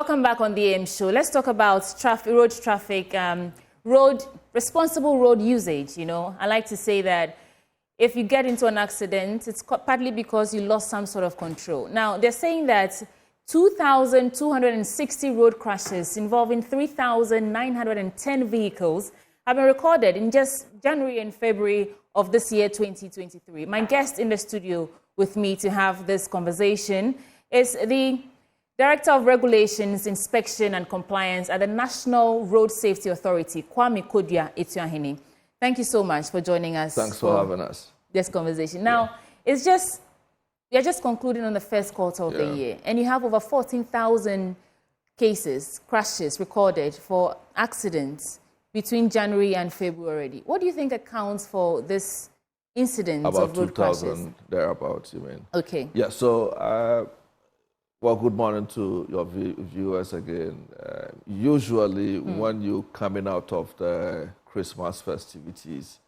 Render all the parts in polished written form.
Welcome back on the AM show. Let's talk about road traffic, responsible road usage. You know, I like to say that if you get into an accident, it's partly because you lost some sort of control. Now, they're saying that 2,260 road crashes involving 3,910 vehicles have been recorded in just January and February of this year, 2023. My guest in the studio with me to have this conversation is the Director of Regulations, Inspection and Compliance at the National Road Safety Authority, Kwame Kodua Etuahene. Thank you so much for joining us. Thanks for having us. This conversation. Now, you're just concluding on the first quarter of the year, and you have over 14,000 crashes recorded for accidents between January and February already. What do you think accounts for this incidence about of road crashes? 2,000 thereabouts, you mean? Okay. Yeah, so, well, good morning to your viewers again. Usually, when you're coming out of the Christmas festivities,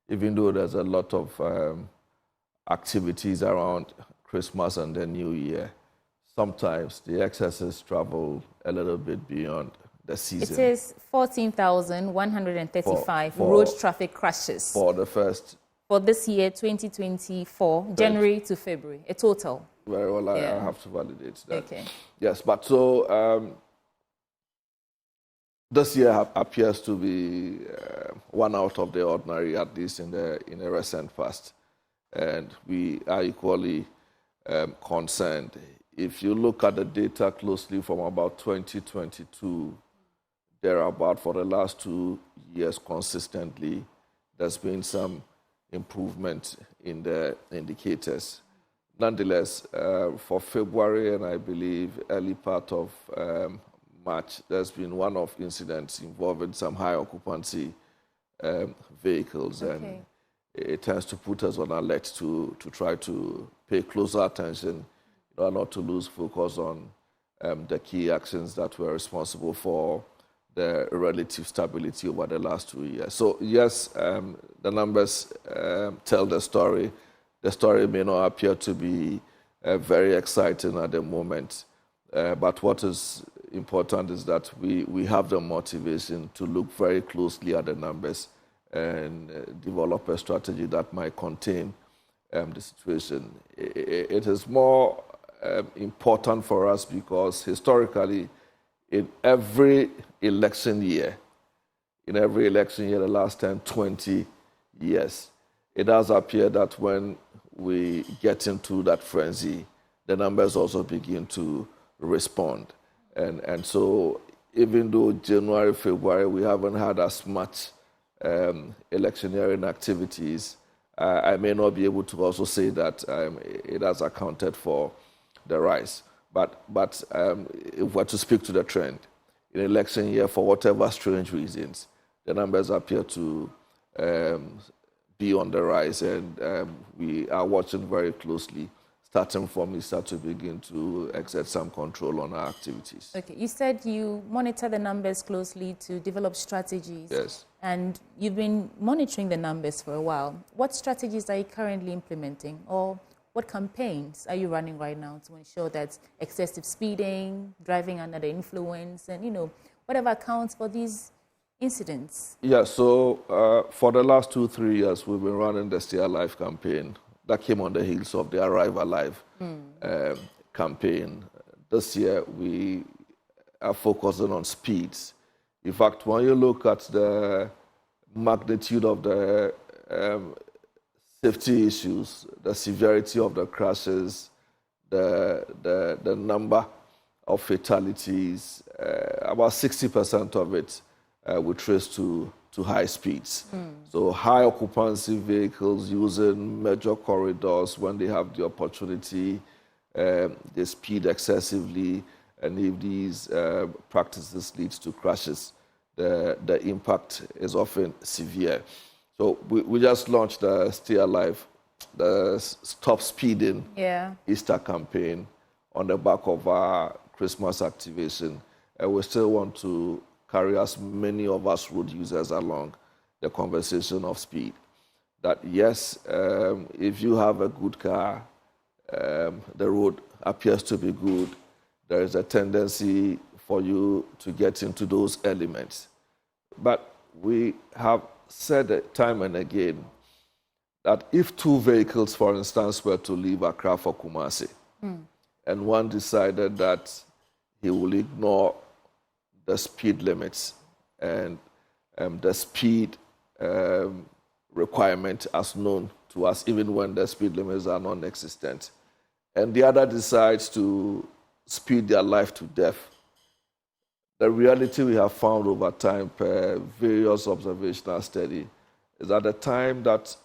even though there's a lot of activities around Christmas and the New Year, sometimes the excesses travel a little bit beyond the season. It is 14,135 road traffic crashes. For the first... For this year, 2024, January to February, a total. Very well, I have to validate that. Okay. Yes, but so this year appears to be one out of the ordinary, at least in the recent past, and we are equally concerned. If you look at the data closely from about 2022, thereabout for the last 2 years consistently, there's been some improvement in the indicators. Nonetheless, for February and I believe early part of March, there's been one-off incidents involving some high occupancy vehicles, and it tends to put us on alert to try to pay closer attention in order not to lose focus on the key actions that were responsible for the relative stability over the last 2 years. So yes, the numbers tell the story. The story may not appear to be very exciting at the moment, but what is important is that we have the motivation to look very closely at the numbers and develop a strategy that might contain the situation. It is more important for us because historically, in every election year, the last 10, 20 years, it does appear that when we get into that frenzy, the numbers also begin to respond. And so even though January, February, we haven't had as much electioneering activities, I may not be able to also say that it has accounted for the rise. But if we're to speak to the trend, in election year, for whatever strange reasons, the numbers appear to be on the rise, and we are watching very closely, starting from Easter to begin to exert some control on our activities. Okay, you said you monitor the numbers closely to develop strategies. Yes. And you've been monitoring the numbers for a while. What strategies are you currently implementing, or what campaigns are you running right now to ensure that excessive speeding, driving under the influence, and, whatever accounts for these incidents? Yeah, so for the last 2-3 years, we've been running the Stay Alive campaign. That came on the heels of the Arrive Alive campaign. This year, we are focusing on speeds. In fact, when you look at the magnitude of the safety issues, the severity of the crashes, the number of fatalities, about 60% of it we trace to high speeds. So high occupancy vehicles using major corridors when they have the opportunity, they speed excessively, and if these practices lead to crashes, the impact is often severe. So we just launched the Stay Alive, the Stop Speeding Easter campaign on the back of our Christmas activation. And we still want to carry as many of us road users along the conversation of speed. That yes, if you have a good car, the road appears to be good, there is a tendency for you to get into those elements. But we have said it time and again that if two vehicles, for instance, were to leave Accra for Kumasi, and one decided that he will ignore the speed limits and the speed requirement as known to us, even when the speed limits are non-existent, and the other decides to speed their life to death, the reality we have found over time per various observational studies is that the time that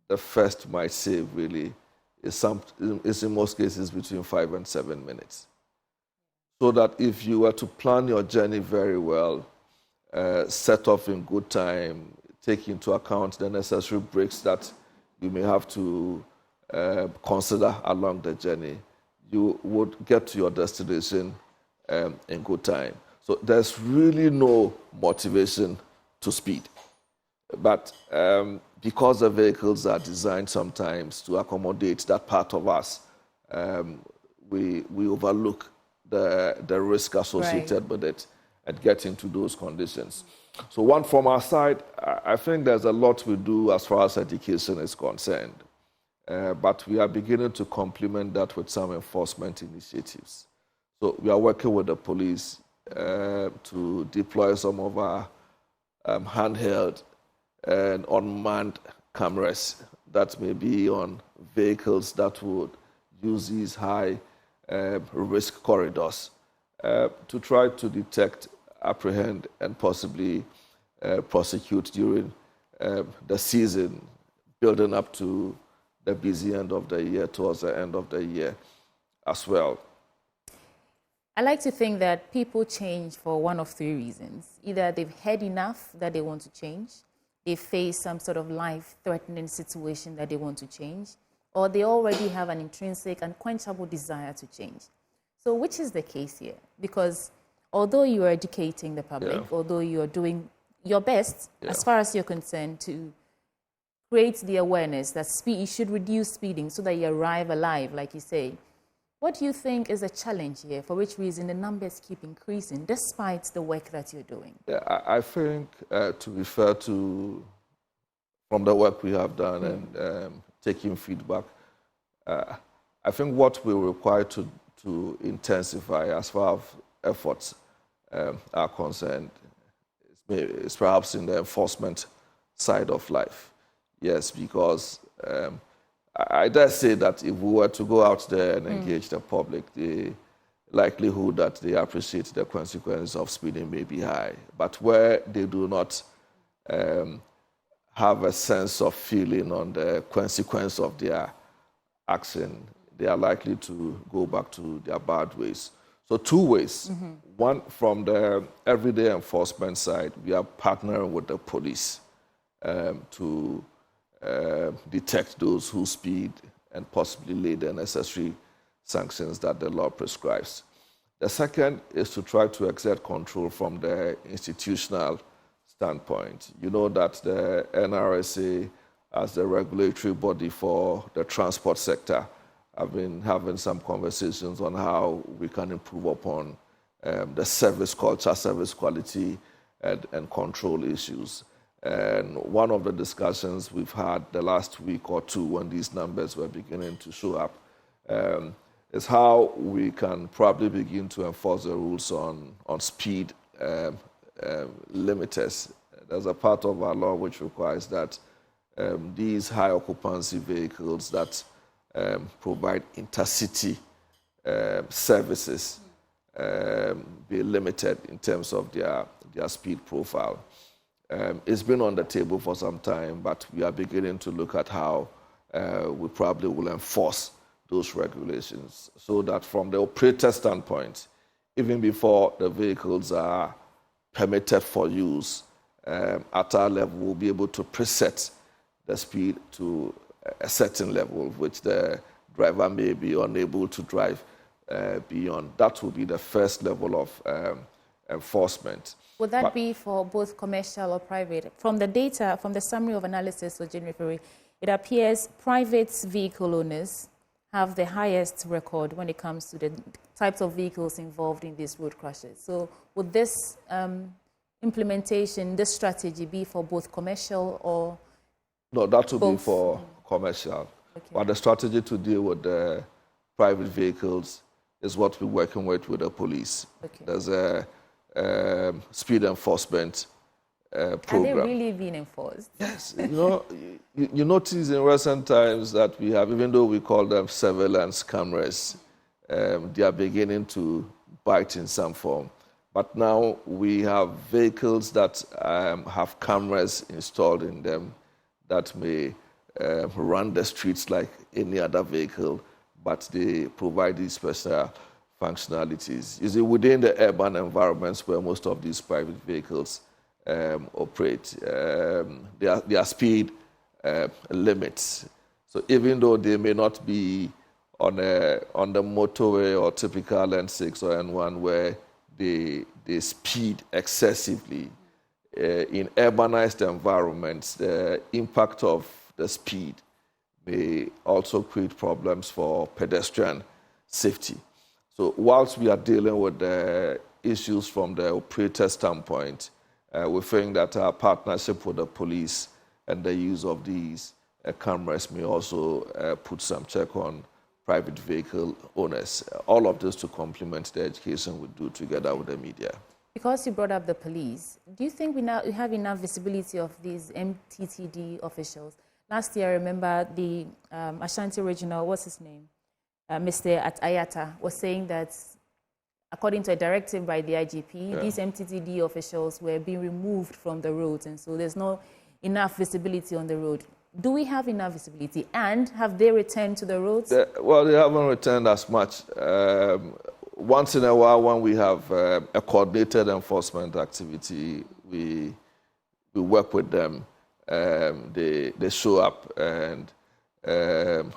the first might save really is in most cases between 5 and 7 minutes. So that if you were to plan your journey very well, set off in good time, take into account the necessary breaks that you may have to consider along the journey, you would get to your destination in good time. So there's really no motivation to speed. But because the vehicles are designed sometimes to accommodate that part of us, we overlook the risk associated with it and get into those conditions. So one, from our side, I think there's a lot we do as far as education is concerned. But we are beginning to complement that with some enforcement initiatives. So we are working with the police to deploy some of our handheld and unmanned cameras that may be on vehicles that would use these high risk corridors to try to detect, apprehend, and possibly prosecute during the season, building up to the busy end of the year, towards the end of the year as well. I like to think that people change for one of three reasons. Either they've had enough that they want to change, they face some sort of life-threatening situation that they want to change, or they already have an intrinsic and quenchable desire to change. So which is the case here? Because although you are educating the public, although you are doing your best, as far as you're concerned, to create the awareness that you should reduce speeding so that you arrive alive, like you say, what do you think is a challenge here? For which reason the numbers keep increasing despite the work that you're doing? Yeah, I think to refer to from the work we have done and taking feedback, I think what we require to intensify as far as efforts are concerned is perhaps in the enforcement side of life. Yes, because I dare say that if we were to go out there and engage the public, the likelihood that they appreciate the consequences of speeding may be high. But where they do not have a sense of feeling on the consequence of their action, they are likely to go back to their bad ways. So two ways. One, from the everyday enforcement side, we are partnering with the police to detect those who speed and possibly lay the necessary sanctions that the law prescribes. The second is to try to exert control from the institutional standpoint. You know that the NRSA, as the regulatory body for the transport sector, have been having some conversations on how we can improve upon the service culture, service quality, and control issues. And one of the discussions we've had the last week or two when these numbers were beginning to show up is how we can probably begin to enforce the rules on speed limiters. There's a part of our law which requires that these high occupancy vehicles that provide intercity services be limited in terms of their speed profile. It's been on the table for some time, but we are beginning to look at how we probably will enforce those regulations so that from the operator standpoint, even before the vehicles are permitted for use, at our level, we'll be able to preset the speed to a certain level, which the driver may be unable to drive beyond. That will be the first level of enforcement. Would that be for both commercial or private? From the data, from the summary of analysis of January, it appears private vehicle owners have the highest record when it comes to the types of vehicles involved in these road crashes. So would this implementation, this strategy be for both commercial or No, that will both? be for commercial. Okay. But the strategy to deal with the private vehicles is what we're working with the police. Okay. There's a speed enforcement program. Are they really being enforced? Yes. You notice in recent times that we have, even though we call them surveillance cameras, they are beginning to bite in some form. But now we have vehicles that have cameras installed in them that may run the streets like any other vehicle, but they provide these special functionalities. You see, within the urban environments where most of these private vehicles operate, there are speed limits. So even though they may not be on the motorway or typical N6 or N1 where they speed excessively, in urbanized environments, the impact of the speed may also create problems for pedestrian safety. So whilst we are dealing with the issues from the operator standpoint, we think that our partnership with the police and the use of these cameras may also put some check on private vehicle owners. All of this to complement the education we do together with the media. Because you brought up the police, do you think we have enough visibility of these MTTD officials? Last year, I remember the Ashanti Regional, what's his name? Mr. Ayata was saying that according to a directive by the IGP, these MTTD officials were being removed from the roads, and so there's not enough visibility on the road. Do we have enough visibility, and have they returned to the roads? Well, they haven't returned as much. Once in a while, when we have a coordinated enforcement activity, we work with them. They show up and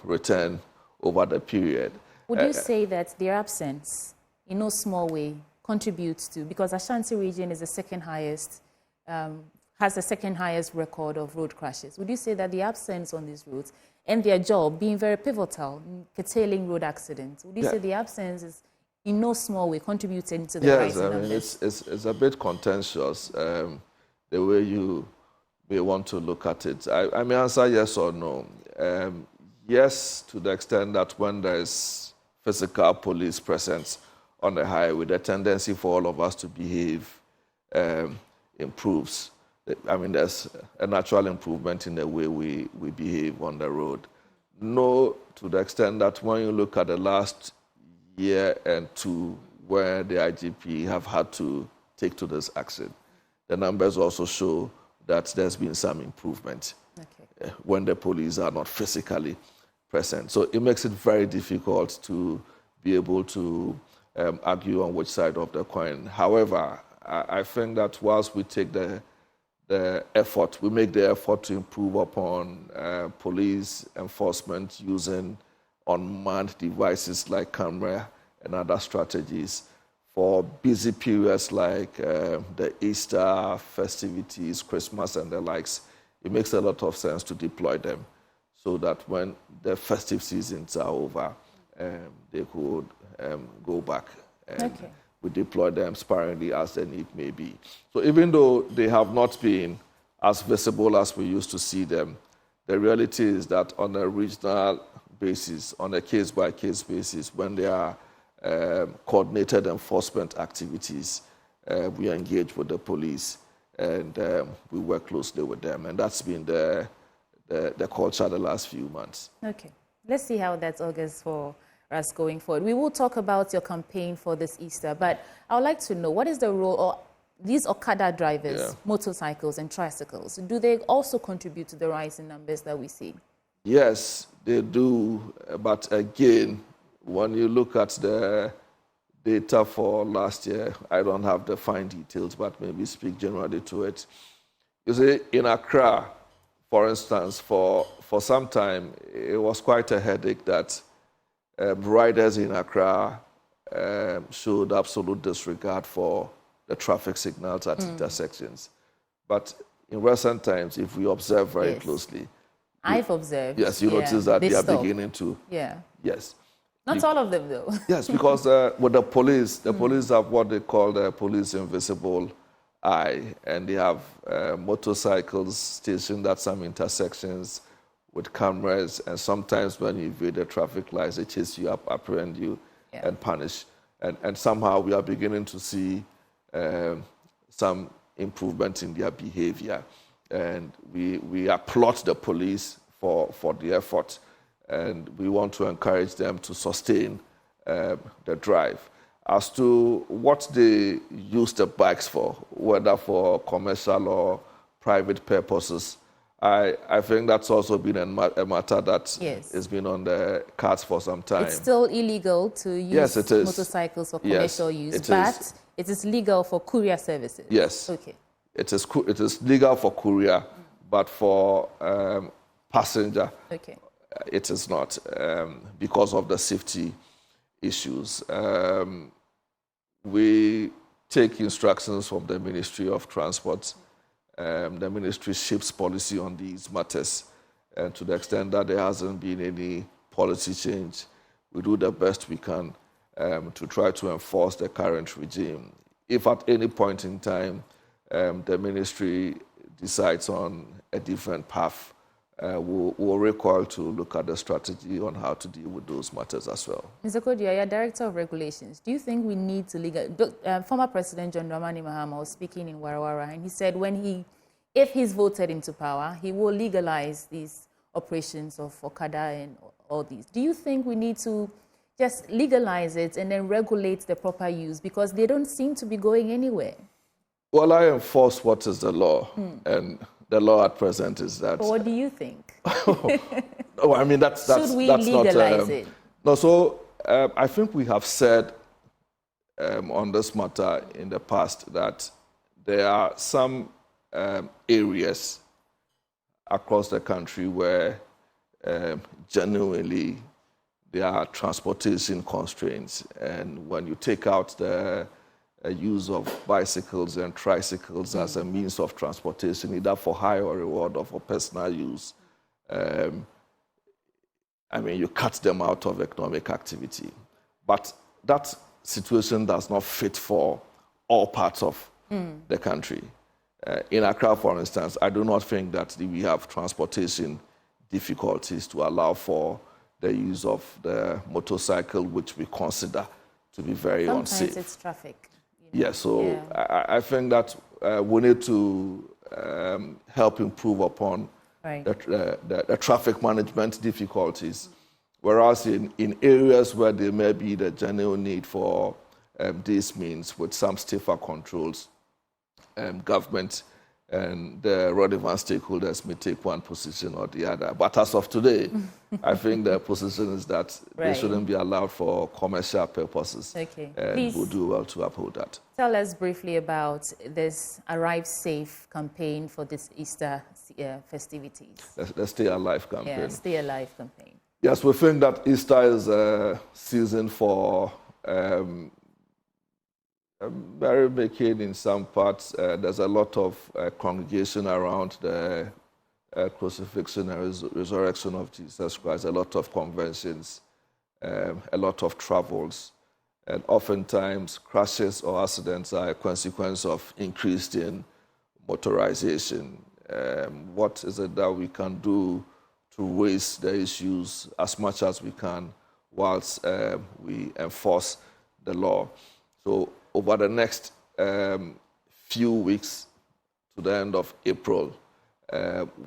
return over the period. Would you say that their absence, in no small way, contributes to, because Ashanti region is the second highest, has the second highest record of road crashes. Would you say that the absence on these roads and their job being very pivotal in curtailing road accidents, would you say the absence is in no small way contributing to the rising numbers? Yes, it's a bit contentious, the way you may want to look at it. I may answer yes or no. Yes, to the extent that when there is physical police presence on the highway, the tendency for all of us to behave improves. I mean, there's a natural improvement in the way we behave on the road. No, to the extent that when you look at the last year and two, where the IGP have had to take to this action, the numbers also show that there's been some improvement when the police are not physically present. So it makes it very difficult to be able to argue on which side of the coin. However, I think that whilst we take the effort, we make the effort to improve upon police enforcement using unmanned devices like camera and other strategies for busy periods like the Easter festivities, Christmas and the likes. It makes a lot of sense to deploy them so that when the festive seasons are over, they could go back. And we deploy them sparingly as the need may be. So even though they have not been as visible as we used to see them, the reality is that on a regional basis, on a case-by-case basis, when there are coordinated enforcement activities, we engage with the police and we work closely with them. And that's been the culture the last few months. Okay. Let's see how that augurs for us going forward. We will talk about your campaign for this Easter, but I would like to know, what is the role of these Okada drivers, motorcycles and tricycles? Do they also contribute to the rise in numbers that we see? Yes, they do. But again, when you look at the data for last year, I don't have the fine details, but maybe speak generally to it. You see, in Accra, for instance, for some time, it was quite a headache that riders in Accra showed absolute disregard for the traffic signals at intersections. But in recent times, if we observe very closely, I've observed. Yes, you notice that they are beginning to Yes. Not all of them, though. Yes, because with the police have what they call the police invisible eye, and they have motorcycles stationed at some intersections with cameras, and sometimes when you evade the traffic lights, they chase you up, apprehend you, and punish. And somehow we are beginning to see some improvement in their behavior. And we applaud the police for the effort, and we want to encourage them to sustain the drive. As to what they use the bikes for, whether for commercial or private purposes, I think that's also been a matter that has been on the cards for some time. It's still illegal to use motorcycles for commercial use, but it is legal for courier services. Yes. Okay. It is legal for courier, but for passenger, it is not because of the safety issues. We take instructions from the Ministry of Transport. The ministry shapes policy on these matters, and to the extent that there hasn't been any policy change, we do the best we can to try to enforce the current regime. If at any point in time the ministry decides on a different path, we'll recoil to look at the strategy on how to deal with those matters as well. Mr. Kodia, you're Director of Regulations. Do you think we need to former President John Dramani Mahama was speaking in Warawara, and he said if he's voted into power, he will legalize these operations of Okada and all these. Do you think we need to just legalize it and then regulate the proper use, because they don't seem to be going anywhere? Well, I enforce what is the law, and the law at present is that. But what do you think? Oh, I mean, that's Should we legalize it? No, so I think we have said on this matter in the past that there are some areas across the country where genuinely there are transportation constraints, and when you take out the use of bicycles and tricycles as a means of transportation, either for hire or reward or for personal use, I mean, you cut them out of economic activity. But that situation does not fit for all parts of the country. In Accra, for instance, I do not think that we have transportation difficulties to allow for the use of the motorcycle, which we consider to be very unsafe. Sometimes it's traffic. Yeah, so I think that we need to help improve upon the traffic management difficulties, whereas in areas where there may be the genuine need for these means with some stiffer controls, government and the relevant stakeholders may take one position or the other. But as of today, I think the position is that they shouldn't be allowed for commercial purposes. Okay. And Please we'll do well to uphold that. Tell us briefly about this Arrive Safe campaign for this Easter festivities. The Stay Alive campaign. Yeah, Stay Alive campaign. Yes, we think that Easter is a season for merrymaking in some parts. There's a lot of congregation around the crucifixion and resurrection of Jesus Christ, a lot of conventions, a lot of travels, and oftentimes crashes or accidents are a consequence of increased in motorization. What is it that we can do to raise the issues as much as we can whilst we enforce the law? So over the next few weeks to the end of April,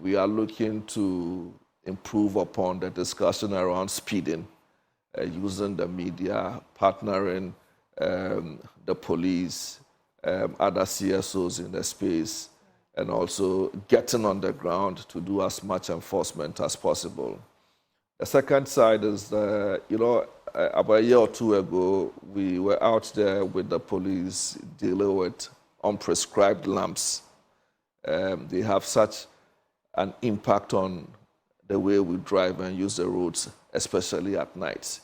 we are looking to improve upon the discussion around speeding, using the media, partnering the police, other CSOs in the space, and also getting on the ground to do as much enforcement as possible. The second side is, about a year or two ago, we were out there with the police dealing with unprescribed lamps. They have such an impact on the way we drive and use the roads, especially at night.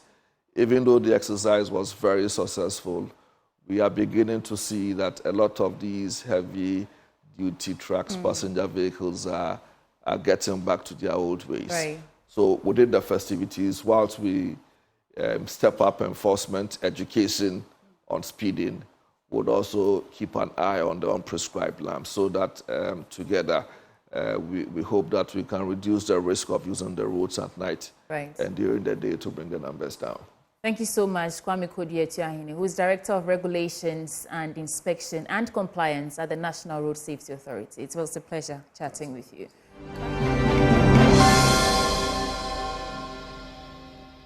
Even though the exercise was very successful, we are beginning to see that a lot of these heavy-duty trucks, passenger vehicles are getting back to their old ways. Right. So within the festivities, whilst we step up enforcement, education on speeding, would also keep an eye on the unprescribed lamps so that together we hope that we can reduce the risk of using the roads at night and during the day to bring the numbers down. Thank you so much, Kwame Kodie-Etuahene, who is Director of Regulations and Inspection and Compliance at the National Road Safety Authority. It was a pleasure chatting with you.